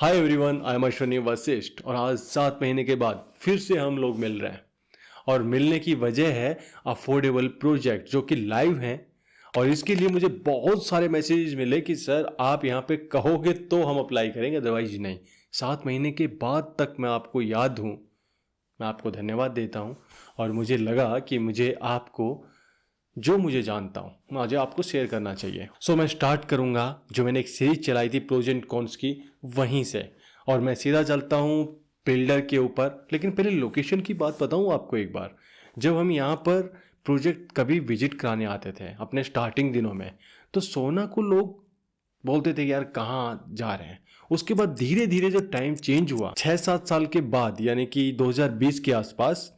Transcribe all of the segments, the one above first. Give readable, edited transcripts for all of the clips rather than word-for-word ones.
Hi everyone, I am Ashwini Vashishtha और आज 7 महीने के बाद फिर से हम लोग मिल रहे हैं। और मिलने की वजह है अफोर्डेबल प्रोजेक्ट जो कि लाइव हैं। और इसके लिए मुझे बहुत सारे मैसेजेस मिले कि सर आप यहाँ पे कहोगे तो हम अप्लाई करेंगे, अदरवाइज नहीं। 7 महीने के बाद तक मैं आपको याद हूँ, मैं आपको धन्यवाद देता हूँ। और मुझे लगा कि मुझे आपको जो मुझे जानता हूँ मुझे आपको शेयर करना चाहिए। सो मैं स्टार्ट करूँगा जो मैंने एक सीरीज चलाई थी प्रोज एंड कॉन्स की, वहीं से। और मैं सीधा चलता हूँ बिल्डर के ऊपर। लेकिन पहले लोकेशन की बात बताऊँ आपको एक बार। जब हम यहाँ पर प्रोजेक्ट कभी विजिट कराने आते थे अपने स्टार्टिंग दिनों में, तो सोना को लोग बोलते थे कि यार कहाँ जा रहे हैं। उसके बाद धीरे धीरे जब टाइम चेंज हुआ 6-7 साल के बाद, यानी कि 2020 के आसपास,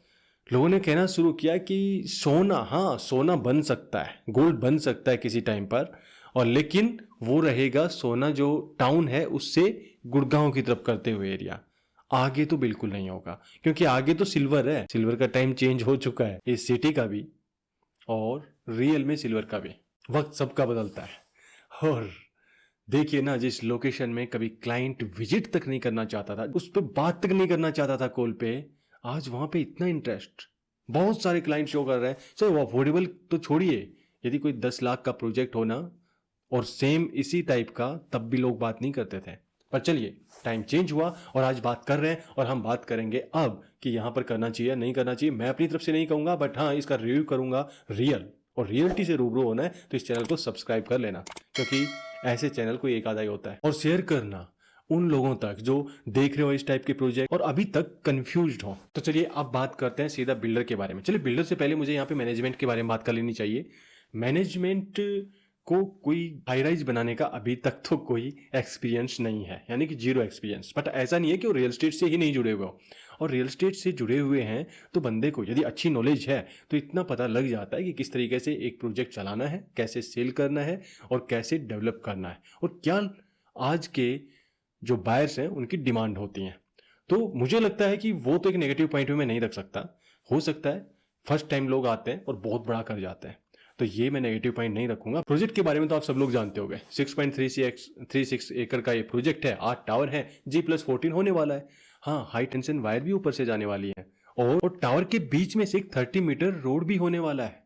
लोगों ने कहना शुरू किया कि सोना, हाँ सोना बन सकता है, गोल्ड बन सकता है किसी टाइम पर। और लेकिन वो रहेगा सोना जो टाउन है उससे गुड़गांव की तरफ करते हुए एरिया। आगे तो बिल्कुल नहीं होगा, क्योंकि आगे तो सिल्वर है। सिल्वर का टाइम चेंज हो चुका है इस सिटी का भी, और रियल में सिल्वर का भी। वक्त सबका बदलता है। और देखिए ना, जिस लोकेशन में कभी क्लाइंट विजिट तक नहीं करना चाहता था, उस पर बात तक नहीं करना चाहता था कॉल पे, आज वहां पे इतना इंटरेस्ट। बहुत सारे क्लाइंट शो कर रहे हैं। सर वो अफोर्डेबल तो छोड़िए, यदि कोई 10 लाख का प्रोजेक्ट हो ना और सेम इसी टाइप का, तब भी लोग बात नहीं करते थे। पर चलिए, टाइम चेंज हुआ और आज बात कर रहे हैं। और हम बात करेंगे अब कि यहाँ पर करना चाहिए नहीं करना चाहिए। मैं अपनी तरफ से नहीं कहूँगा, बट हाँ इसका रिव्यू करूँगा रियल। और रियलिटी से रूबरू होना है तो इस चैनल को सब्सक्राइब कर लेना, क्योंकि ऐसे चैनल कोई एक आधा ही होता है। और शेयर करना उन लोगों तक जो देख रहे हो इस टाइप के प्रोजेक्ट और अभी तक कंफ्यूज्ड हो। तो चलिए अब बात करते हैं सीधा बिल्डर के बारे में। चलिए, बिल्डर से पहले मुझे यहाँ पे मैनेजमेंट के बारे में बात कर लेनी चाहिए। मैनेजमेंट को कोई हाई राइज बनाने का अभी तक तो कोई एक्सपीरियंस नहीं है, यानी कि जीरो एक्सपीरियंस। बट ऐसा नहीं है कि वो रियल एस्टेट से ही नहीं जुड़े हुए हो। और रियल एस्टेट से जुड़े हुए हैं तो बंदे को यदि अच्छी नॉलेज है तो इतना पता लग जाता है कि किस तरीके से एक प्रोजेक्ट चलाना है, कैसे सेल करना है और कैसे डेवलप करना है, और क्या आज के जो बायर्स हैं उनकी डिमांड होती हैं। तो मुझे लगता है कि वो तो एक नेगेटिव पॉइंट में नहीं रख सकता। हो सकता है फर्स्ट टाइम लोग आते हैं और बहुत बड़ा कर जाते हैं, तो ये मैं नेगेटिव पॉइंट नहीं रखूंगा। प्रोजेक्ट के बारे में तो आप सब लोग जानते होंगे। 6.36 एकड़ का ये प्रोजेक्ट है, 8 टावर है, G+14 होने वाला है। हाँ, हाई टेंशन वायर भी ऊपर से जाने वाली है, और टावर के बीच में से एक 30 मीटर रोड भी होने वाला है।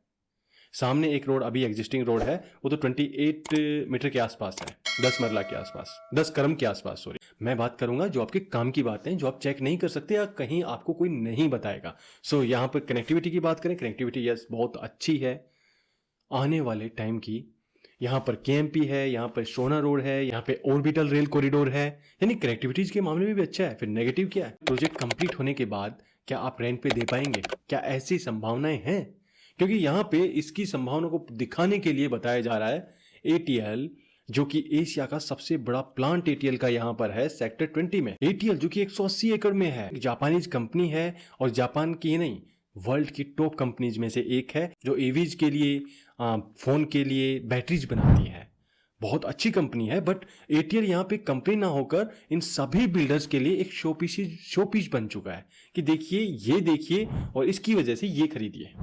सामने एक रोड अभी एग्जिस्टिंग रोड है, वो तो 28 मीटर के आसपास है, 10 मरला के आसपास, 10 कदम के आसपास, सॉरी। मैं बात करूंगा जो आपके काम की बातें, जो आप चेक नहीं कर सकते या कहीं आपको कोई नहीं बताएगा। सो यहाँ पर कनेक्टिविटी की बात करें, कनेक्टिविटी यस बहुत अच्छी है आने वाले टाइम की। यहाँ पर केएमपी है, यहाँ पर सोना रोड है, यहाँ पे ऑर्बिटल रेल कॉरिडोर है, यानी कनेक्टिविटीज के मामले में भी अच्छा है। फिर नेगेटिव क्या है? प्रोजेक्ट कंप्लीट होने के बाद क्या आप रेंट पे दे पाएंगे? क्या ऐसी संभावनाएं हैं? क्योंकि यहाँ पे इसकी संभावना को दिखाने के लिए बताया जा रहा है एटीएल, जो कि एशिया का सबसे बड़ा प्लांट एटीएल का यहाँ पर है सेक्टर 20 में। एटीएल जो कि 180 एकड़ में है, जापानीज कंपनी है, और जापान की ही नहीं वर्ल्ड की टॉप कंपनीज में से एक है, जो एवीज के लिए, फोन के लिए बैटरीज बनाती है। बहुत अच्छी कंपनी है। बट एटीएल यहाँ पे कंपनी ना होकर इन सभी बिल्डर्स के लिए एक शोपीस बन चुका है कि देखिए, ये देखिए और इसकी वजह से ये खरीदिए।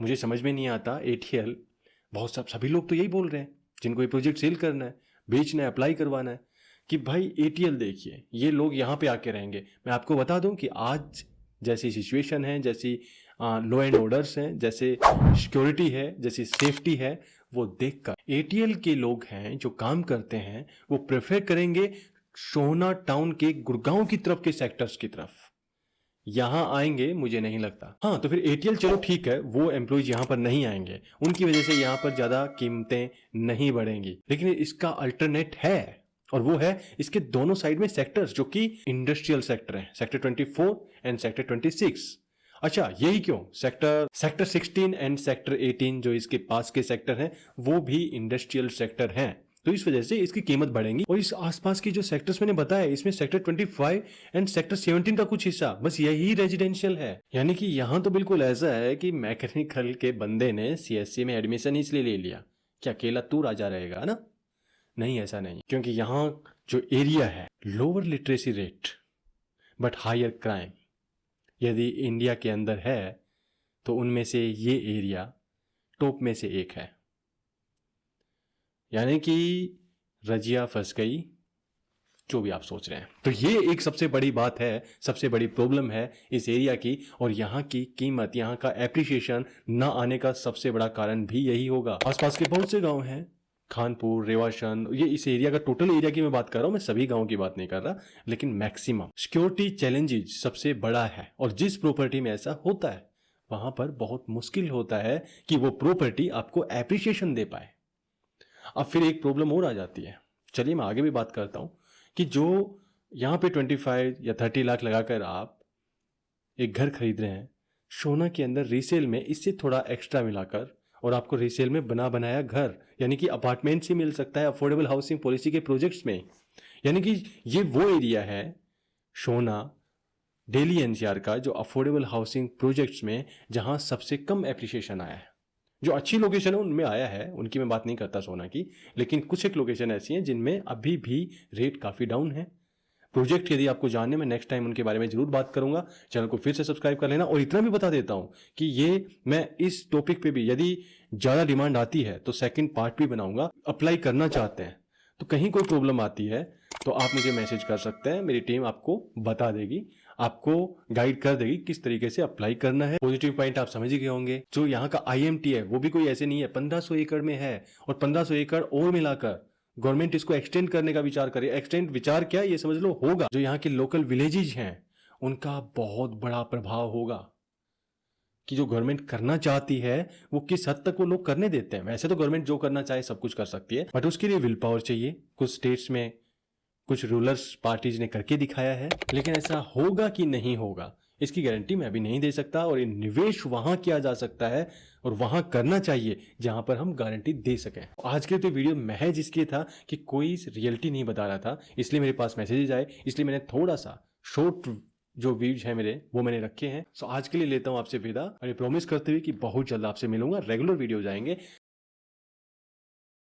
मुझे समझ में नहीं आता एटीएल, बहुत सभी लोग तो यही बोल रहे हैं जिनको ये प्रोजेक्ट सेल करना है, बेचना है, अप्लाई करवाना है, कि भाई एटीएल देखिए ये लोग यहाँ पे आके रहेंगे। मैं आपको बता दूं कि आज जैसी सिचुएशन है, जैसी लॉ एंड ऑर्डर्स हैं, जैसे सिक्योरिटी है, जैसी सेफ्टी है, वो देखकर एटीएल के लोग हैं जो काम करते हैं वो प्रेफर करेंगे सोना टाउन के गुड़गांव की तरफ के सेक्टर्स की तरफ। यहां आएंगे मुझे नहीं लगता। हाँ, तो फिर एटीएल चलो ठीक है, वो एम्प्लॉयज यहां पर नहीं आएंगे, उनकी वजह से यहां पर ज्यादा कीमतें नहीं बढ़ेंगी। लेकिन इसका अल्टरनेट है, और वो है इसके दोनों साइड में सेक्टर्स जो कि इंडस्ट्रियल सेक्टर है, सेक्टर 24 एंड सेक्टर 26। अच्छा, यही क्यों, सेक्टर 16 एंड सेक्टर 18 जो इसके पास के सेक्टर हैं वो भी इंडस्ट्रियल सेक्टर हैं। तो इस वजह से इसकी कीमत बढ़ेगी। और इस आसपास की जो सेक्टर्स मैंने बताया, इसमें सेक्टर 25 एंड सेक्टर 17 का कुछ हिस्सा बस यही रेजिडेंशियल है। यानी कि यहां तो बिल्कुल ऐसा है कि मैकेनिकल के बंदे ने सीएससी में एडमिशन इसलिए ले लिया, क्या अकेला तू राजा रहेगा ना? नहीं, ऐसा नहीं। क्योंकि यहाँ जो एरिया है, lower literacy rate but higher crime, यदि इंडिया के अंदर है तो उनमें से ये एरिया टॉप में से एक है। यानी कि रजिया फंस गई, जो भी आप सोच रहे हैं। तो ये एक सबसे बड़ी बात है, सबसे बड़ी प्रॉब्लम है इस एरिया की, और यहाँ की कीमत, यहाँ का एप्रिसिएशन ना आने का सबसे बड़ा कारण भी यही होगा। आसपास के बहुत से गांव हैं, खानपुर, रेवाशन, ये इस एरिया का टोटल एरिया की मैं बात कर रहा हूँ, मैं सभी गांवों की बात नहीं कर रहा, लेकिन मैक्सिमम सिक्योरिटी चैलेंजेस सबसे बड़ा है। और जिस प्रॉपर्टी में ऐसा होता है वहां पर बहुत मुश्किल होता है कि वो प्रॉपर्टी आपको एप्रिसिएशन दे पाए। अब फिर एक प्रॉब्लम और आ जाती है, चलिए मैं आगे भी बात करता हूं, कि जो यहाँ पे 25 या 30 लाख लगाकर आप एक घर खरीद रहे हैं, सोना के अंदर रीसेल में इससे थोड़ा एक्स्ट्रा मिलाकर और आपको रीसेल में बना बनाया घर यानी कि अपार्टमेंट से मिल सकता है अफोर्डेबल हाउसिंग पॉलिसी के प्रोजेक्ट्स में। यानी कि ये वो एरिया है सोना, दिल्ली एनसीआर का, जो अफोर्डेबल हाउसिंग प्रोजेक्ट्स में जहां सबसे कम एप्रिसिएशन आया है। जो अच्छी लोकेशन है उनमें आया है, उनकी मैं बात नहीं करता सोना की, लेकिन कुछ एक लोकेशन ऐसी हैं जिनमें अभी भी रेट काफ़ी डाउन है। प्रोजेक्ट यदि आपको जानने में, नेक्स्ट टाइम उनके बारे में जरूर बात करूंगा। चैनल को फिर से सब्सक्राइब कर लेना। और इतना भी बता देता हूं कि ये मैं इस टॉपिक पे भी यदि ज़्यादा डिमांड आती है तो सेकंड पार्ट भी बनाऊंगा। अप्लाई करना चाहते हैं तो कहीं कोई प्रॉब्लम आती है तो आप मुझे मैसेज कर सकते हैं, मेरी टीम आपको बता देगी, आपको गाइड कर देगी किस तरीके से अप्लाई करना है। पॉजिटिव पॉइंट आप समझ ही गए होंगे। जो यहाँ का IMT है वो भी कोई ऐसे नहीं है, 1500 एकड़ में है, और 1500 एकड़ और मिलाकर गवर्नमेंट इसको एक्सटेंड करने का विचार करे। एक्सटेंड विचार क्या, ये समझ लो होगा। जो यहाँ के लोकल विलेजेज हैं उनका बहुत बड़ा प्रभाव होगा कि जो गवर्नमेंट करना चाहती है वो किस हद तक वो लोग करने देते हैं। वैसे तो गवर्नमेंट जो करना चाहे सब कुछ कर सकती है, बट उसके लिए विल पावर चाहिए। कुछ स्टेट्स में कुछ रूलर्स पार्टीज ने करके दिखाया है, लेकिन ऐसा होगा कि नहीं होगा इसकी गारंटी मैं अभी नहीं दे सकता। और निवेश वहां किया जा सकता है और वहां करना चाहिए जहां पर हम गारंटी दे सकें। आज के तो वीडियो महज इसलिए था कि कोई रियलिटी नहीं बता रहा था, इसलिए मेरे पास मैसेजेज आए, इसलिए मैंने थोड़ा सा शॉर्ट जो व्यूज है मेरे वो मैंने रखे हैं। सो आज के लिए लेता हूं आपसे विदा, और ये प्रॉमिस करते हुए कि बहुत जल्द आपसे मिलूंगा। रेगुलर वीडियो जाएंगे,